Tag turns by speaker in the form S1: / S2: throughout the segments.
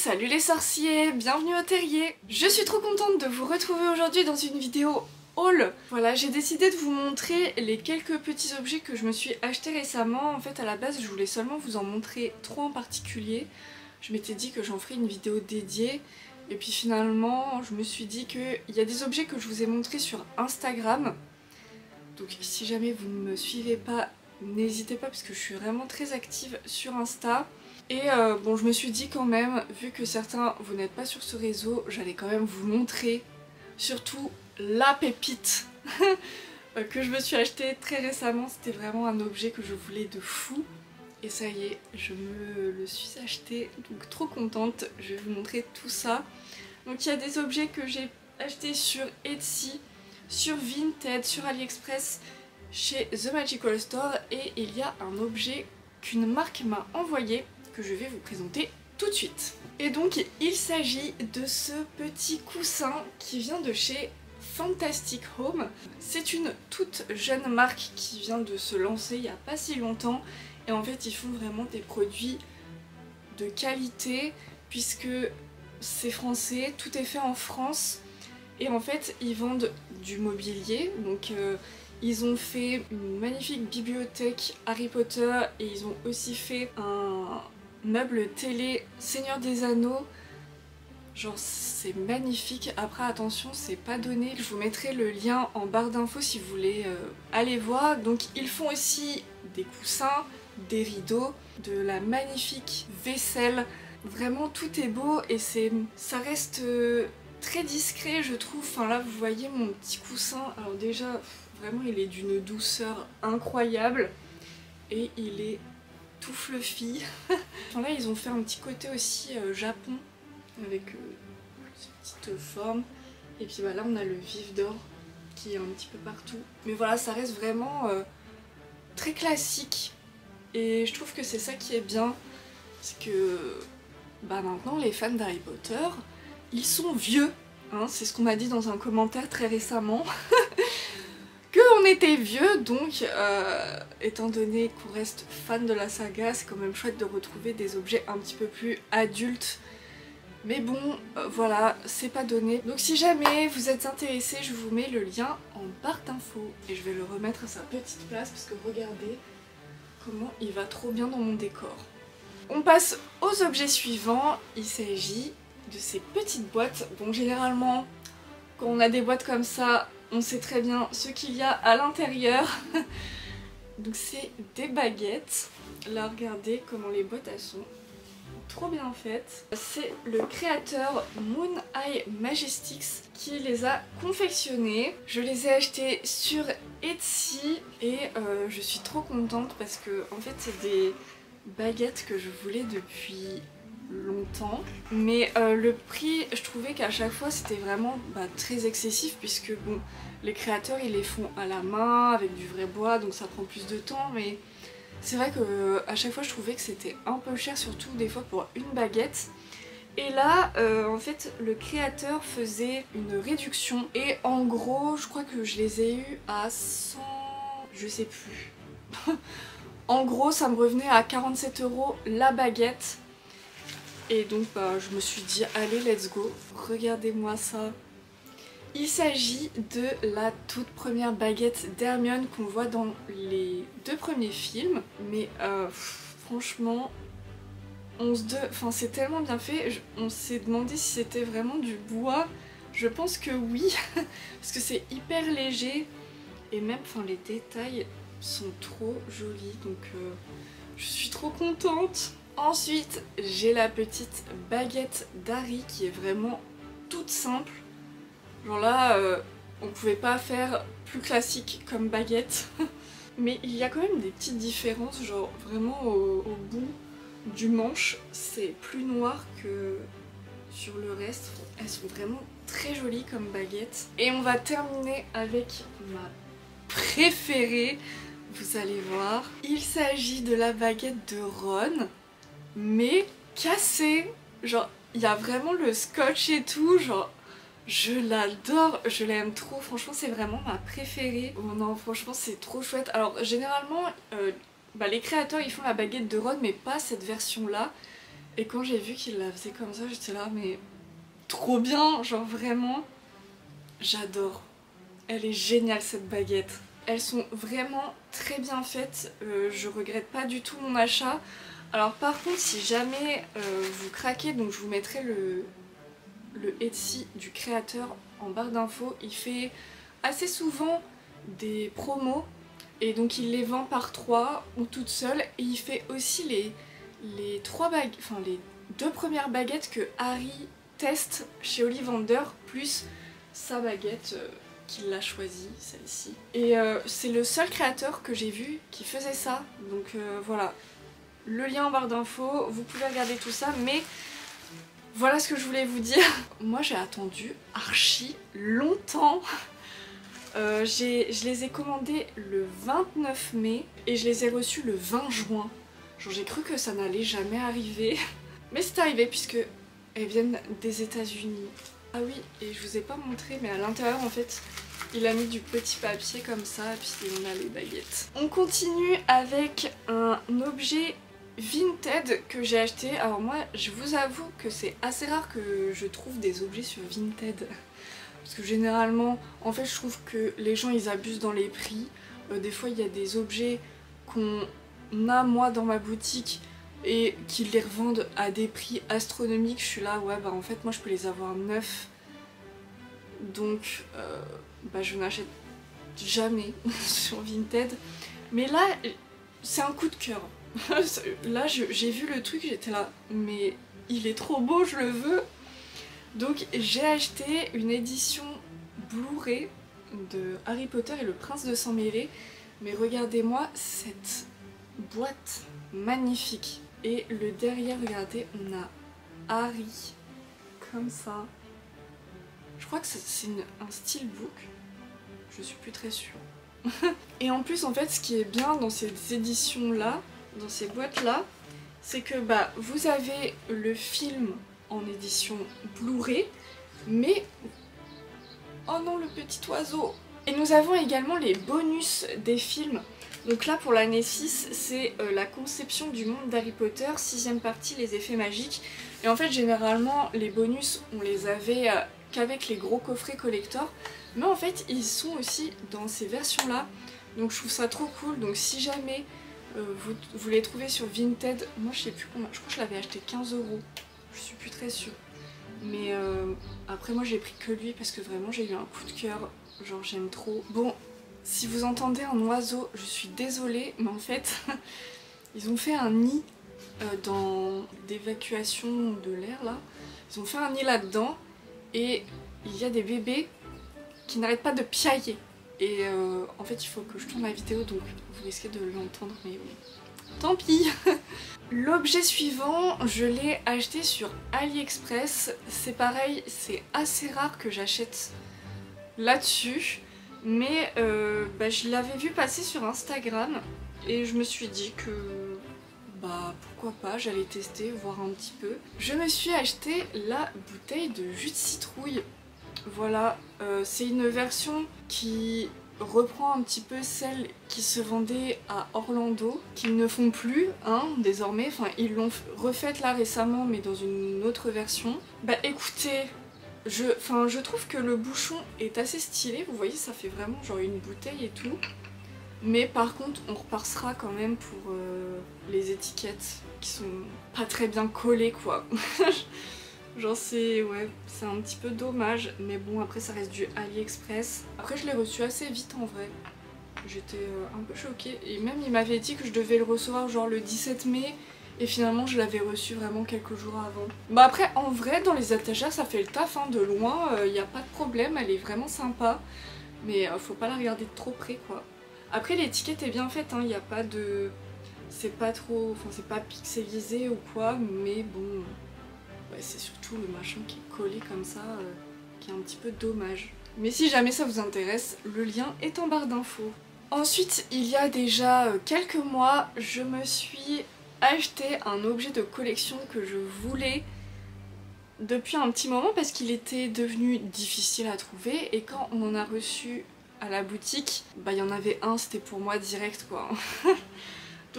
S1: salut les sorciers, bienvenue au terrier. Je suis trop contente de vous retrouver aujourd'hui dans une vidéo haul. Voilà, j'ai décidé de vous montrer les quelques petits objets que je me suis achetés récemment. En fait, à la base, je voulais seulement vous en montrer 3 en particulier. Je m'étais dit que j'en ferais une vidéo dédiée. Et puis finalement, je me suis dit qu'il y a des objets que je vous ai montrés sur Instagram. Donc si jamais vous ne me suivez pas, n'hésitez pas parce que je suis vraiment très active sur Insta. Et bon, je me suis dit quand même, vu que certains vous n'êtes pas sur ce réseau, j'allais quand même vous montrer surtout la pépite que je me suis achetée très récemment. C'était vraiment un objet que je voulais de fou. Et ça y est, je me le suis acheté, donc trop contente. Je vais vous montrer tout ça. Donc il y a des objets que j'ai achetés sur Etsy, sur Vinted, sur AliExpress, chez The Magical Store. Et il y a un objet qu'une marque m'a envoyé, que je vais vous présenter tout de suite. Et donc il s'agit de ce petit coussin qui vient de chez Fantastic Home. C'est une toute jeune marque qui vient de se lancer il n'y a pas si longtemps. Et en fait ils font vraiment des produits de qualité puisque c'est français, tout est fait en France. Et en fait ils vendent du mobilier, donc ils ont fait une magnifique bibliothèque Harry Potter et ils ont aussi fait un meuble télé Seigneur des Anneaux. Genre c'est magnifique. Après attention, c'est pas donné, je vous mettrai le lien en barre d'infos si vous voulez aller voir. Donc ils font aussi des coussins, des rideaux, de la magnifique vaisselle. Vraiment tout est beau et ça reste très discret je trouve. Enfin là vous voyez mon petit coussin, alors déjà vraiment il est d'une douceur incroyable et il est tout fluffy. Enfin, là ils ont fait un petit côté aussi Japon avec cette petite forme. Et puis bah, là on a le vif d'or qui est un petit peu partout. Mais voilà, ça reste vraiment très classique. Et je trouve que c'est ça qui est bien. Parce que bah, maintenant les fans d'Harry Potter, ils sont vieux. Hein, c'est ce qu'on m'a dit dans un commentaire très récemment. On était vieux, donc étant donné qu'on reste fan de la saga, c'est quand même chouette de retrouver des objets un petit peu plus adultes. Mais bon, voilà, c'est pas donné. Donc si jamais vous êtes intéressé, je vous mets le lien en barre d'infos. Et je vais le remettre à sa petite place parce que regardez comment il va trop bien dans mon décor. On passe aux objets suivants. Il s'agit de ces petites boîtes. Bon, généralement, quand on a des boîtes comme ça, on sait très bien ce qu'il y a à l'intérieur. Donc c'est des baguettes. Là regardez comment les boîtes elles sont trop bien faites. C'est le créateur Moon Eye Majestics qui les a confectionnées. Je les ai achetées sur Etsy et je suis trop contente parce que en fait c'est des baguettes que je voulais depuis longtemps, mais le prix, je trouvais qu'à chaque fois c'était vraiment très excessif puisque bon, les créateurs ils les font à la main avec du vrai bois donc ça prend plus de temps, mais c'est vrai que à chaque fois je trouvais que c'était un peu cher, surtout des fois pour une baguette. Et là en fait le créateur faisait une réduction et en gros je crois que je les ai eu à 100, je sais plus. En gros ça me revenait à 47 € la baguette. Et donc je me suis dit allez let's go, regardez-moi ça. Il s'agit de la toute première baguette d'Hermione qu'on voit dans les 2 premiers films. Mais franchement, c'est tellement bien fait, on s'est demandé si c'était vraiment du bois. Je pense que oui, parce que c'est hyper léger. Et même les détails sont trop jolis, donc je suis trop contente. Ensuite, j'ai la petite baguette d'Harry qui est vraiment toute simple. Genre là, on pouvait pas faire plus classique comme baguette. Mais il y a quand même des petites différences, genre vraiment au bout du manche, c'est plus noir que sur le reste. Elles sont vraiment très jolies comme baguettes. Et on va terminer avec ma préférée, vous allez voir. Il s'agit de la baguette de Ron, mais cassée. Genre il y a vraiment le scotch et tout, genre je l'adore, je l'aime trop, franchement c'est vraiment ma préférée. Oh non franchement c'est trop chouette. Alors généralement les créateurs ils font la baguette de Ron mais pas cette version là. Et quand j'ai vu qu'il la faisait comme ça, j'étais là, mais trop bien, genre vraiment, j'adore. Elle est géniale cette baguette. Elles sont vraiment très bien faites, je regrette pas du tout mon achat. Alors par contre, si jamais vous craquez, donc je vous mettrai le Etsy du créateur en barre d'infos. Il fait assez souvent des promos et donc il les vend par 3 ou toute seule, et il fait aussi les 3 baguettes, enfin les 2 premières baguettes que Harry teste chez Ollivander, plus sa baguette qu'il a choisie, celle-ci. Et c'est le seul créateur que j'ai vu qui faisait ça, donc voilà. Le lien en barre d'infos, vous pouvez regarder tout ça, mais voilà ce que je voulais vous dire. Moi j'ai attendu archi longtemps. Je les ai commandés le 29 mai et je les ai reçus le 20 juin. Genre j'ai cru que ça n'allait jamais arriver. Mais c'est arrivé puisque elles viennent des États-Unis. Ah oui, et je vous ai pas montré, mais à l'intérieur en fait, il a mis du petit papier comme ça, et puis on a les baguettes. On continue avec un objet Vinted que j'ai acheté. Alors moi, je vous avoue que c'est assez rare que je trouve des objets sur Vinted. Parce que généralement, en fait, je trouve que les gens, ils abusent dans les prix. Des fois, il y a des objets qu'on a, moi, dans ma boutique, et qu'ils les revendent à des prix astronomiques. Je suis là, ouais, bah en fait, moi, je peux les avoir neufs. Donc, bah je n'achète jamais sur Vinted. Mais là, c'est un coup de cœur. Là, j'ai vu le truc, j'étais là, mais il est trop beau, je le veux. Donc j'ai acheté une édition Blu-ray de Harry Potter et le Prince de Sang Mêlé. Mais regardez-moi cette boîte magnifique. Et le derrière, regardez, on a Harry comme ça. Je crois que c'est un steelbook. Je suis plus très sûre. Et en plus, en fait, ce qui est bien dans ces éditions-là, dans ces boîtes-là, c'est que bah, vous avez le film en édition Blu-ray, mais... Oh non, le petit oiseau! Et nous avons également les bonus des films. Donc là, pour l'année 6, c'est la conception du monde d'Harry Potter, 6ème partie, les effets magiques. Et en fait, généralement, les bonus, on les avait qu'avec les gros coffrets collector. Mais en fait, ils sont aussi dans ces versions-là. Donc je trouve ça trop cool. Donc si jamais vous les trouvez sur Vinted, moi je sais plus combien, je crois que je l'avais acheté 15 €. Je suis plus très sûre. Mais après moi j'ai pris que lui parce que vraiment j'ai eu un coup de cœur. Genre j'aime trop. Bon, si vous entendez un oiseau, je suis désolée, mais en fait, ils ont fait un nid dans d'évacuation de l'air là. Ils ont fait un nid là-dedans et il y a des bébés qui n'arrêtent pas de piailler. Et en fait il faut que je tourne la vidéo, donc vous risquez de l'entendre, mais oui. Tant pis. L'objet suivant, je l'ai acheté sur AliExpress. C'est pareil, c'est assez rare que j'achète là-dessus. Mais bah, je l'avais vu passer sur Instagram et je me suis dit que bah pourquoi pas, j'allais tester, voir un petit peu. Je me suis acheté la bouteille de jus de citrouille. Voilà, c'est une version qui reprend un petit peu celle qui se vendait à Orlando, qu'ils ne font plus, hein, désormais. Enfin, ils l'ont refaite là récemment, mais dans une autre version. Bah écoutez, je trouve que le bouchon est assez stylé. Vous voyez, ça fait vraiment genre une bouteille et tout. Mais par contre, on repassera quand même pour les étiquettes qui sont pas très bien collées, quoi. Genre c'est un petit peu dommage, mais bon après ça reste du AliExpress. Après je l'ai reçu assez vite en vrai. J'étais un peu choquée et même il m'avait dit que je devais le recevoir genre le 17 mai et finalement je l'avais reçu vraiment quelques jours avant. Bah après en vrai dans les étagères ça fait le taf, hein, de loin, il n'y a pas de problème, elle est vraiment sympa. Mais faut pas la regarder de trop près quoi. Après l'étiquette est bien faite, hein, il n'y a pas de... C'est pas trop... Enfin c'est pas pixelisé ou quoi, mais bon... Ouais, c'est surtout le machin qui est collé comme ça, qui est un petit peu dommage. Mais si jamais ça vous intéresse, le lien est en barre d'infos. Ensuite, il y a déjà quelques mois, je me suis acheté un objet de collection que je voulais depuis un petit moment parce qu'il était devenu difficile à trouver et quand on en a reçu à la boutique, bah il y en avait un, c'était pour moi direct quoi.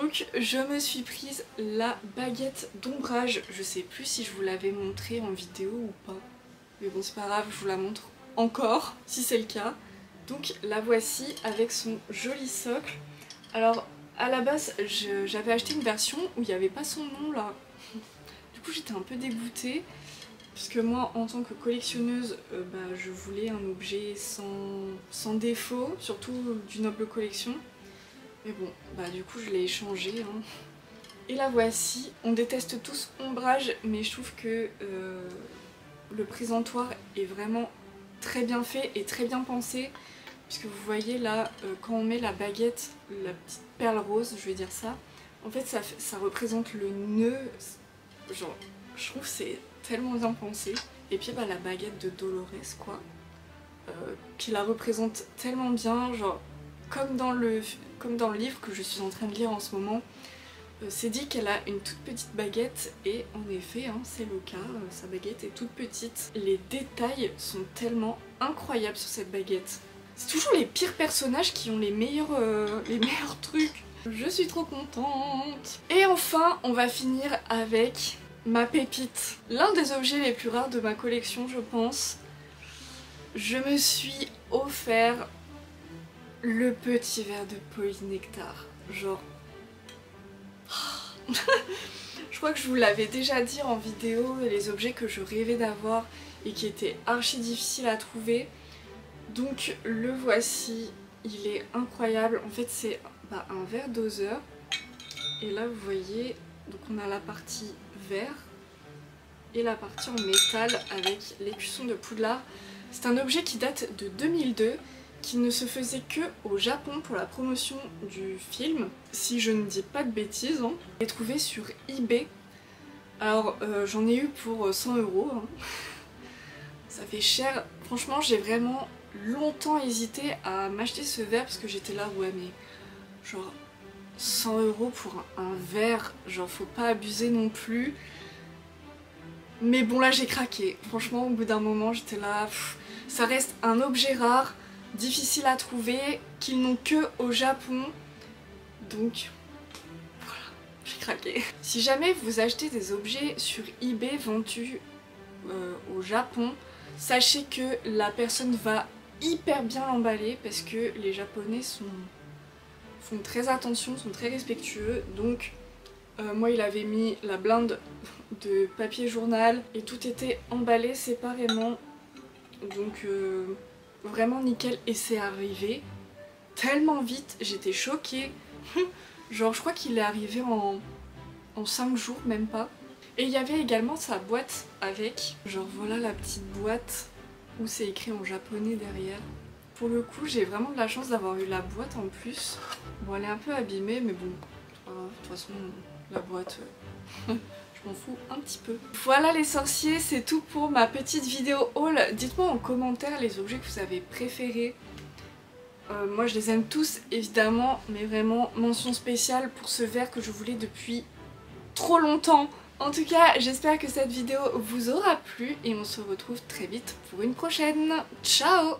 S1: Donc je me suis prise la baguette d'ombrage. Je sais plus si je vous l'avais montrée en vidéo ou pas. Mais bon c'est pas grave, je vous la montre encore si c'est le cas. Donc la voici avec son joli socle. Alors à la base j'avais acheté une version où il n'y avait pas son nom là. Du coup j'étais un peu dégoûtée. Puisque moi en tant que collectionneuse, je voulais un objet sans défaut, surtout d'une noble collection. Mais bon, du coup je l'ai échangé. Hein. Et la voici. On déteste tous ombrage, mais je trouve que le présentoir est vraiment très bien fait et très bien pensé. Puisque vous voyez là, quand on met la baguette, la petite perle rose, je vais dire ça, en fait ça représente le nœud. Genre, je trouve que c'est tellement bien pensé. Et puis la baguette de Dolores quoi, qui la représente tellement bien, genre comme dans le livre que je suis en train de lire en ce moment. C'est dit qu'elle a une toute petite baguette et en effet hein, c'est le cas, sa baguette est toute petite. Les détails sont tellement incroyables sur cette baguette. C'est toujours les pires personnages qui ont les meilleurs trucs. Je suis trop contente. Et enfin on va finir avec ma pépite. L'un des objets les plus rares de ma collection je pense. Je me suis offert le petit verre de Polynectar. Genre... je crois que je vous l'avais déjà dit en vidéo, les objets que je rêvais d'avoir et qui étaient archi difficiles à trouver. Donc le voici, il est incroyable. En fait c'est un verre doseur. Et là vous voyez, donc on a la partie verre et la partie en métal avec l'écusson de Poudlard. C'est un objet qui date de 2002, qui ne se faisait que au Japon pour la promotion du film, si je ne dis pas de bêtises. Hein. Je l'ai trouvé sur eBay. Alors j'en ai eu pour 100 €. Hein. Ça fait cher. Franchement j'ai vraiment longtemps hésité à m'acheter ce verre parce que j'étais là, ouais mais genre 100 € pour un verre, genre faut pas abuser non plus. Mais bon là j'ai craqué, franchement au bout d'un moment j'étais là, ça reste un objet rare, difficile à trouver, qu'ils n'ont que au Japon, donc voilà, j'ai craqué. Si jamais vous achetez des objets sur eBay vendus au Japon, sachez que la personne va hyper bien l'emballer parce que les Japonais font très attention, sont très respectueux, donc moi il avait mis la blinde de papier journal et tout était emballé séparément, donc vraiment nickel. Et c'est arrivé tellement vite, j'étais choquée. Genre je crois qu'il est arrivé en 5 jours, même pas. Et il y avait également sa boîte avec, genre voilà la petite boîte où c'est écrit en japonais derrière. Pour le coup j'ai vraiment de la chance d'avoir eu la boîte en plus. Bon elle est un peu abîmée mais bon, de toute façon la boîte, je m'en fous un petit peu. Voilà les sorciers, c'est tout pour ma petite vidéo haul. Dites-moi en commentaire les objets que vous avez préférés. Moi je les aime tous évidemment, mais vraiment mention spéciale pour ce verre que je voulais depuis trop longtemps. En tout cas j'espère que cette vidéo vous aura plu et on se retrouve très vite pour une prochaine. Ciao!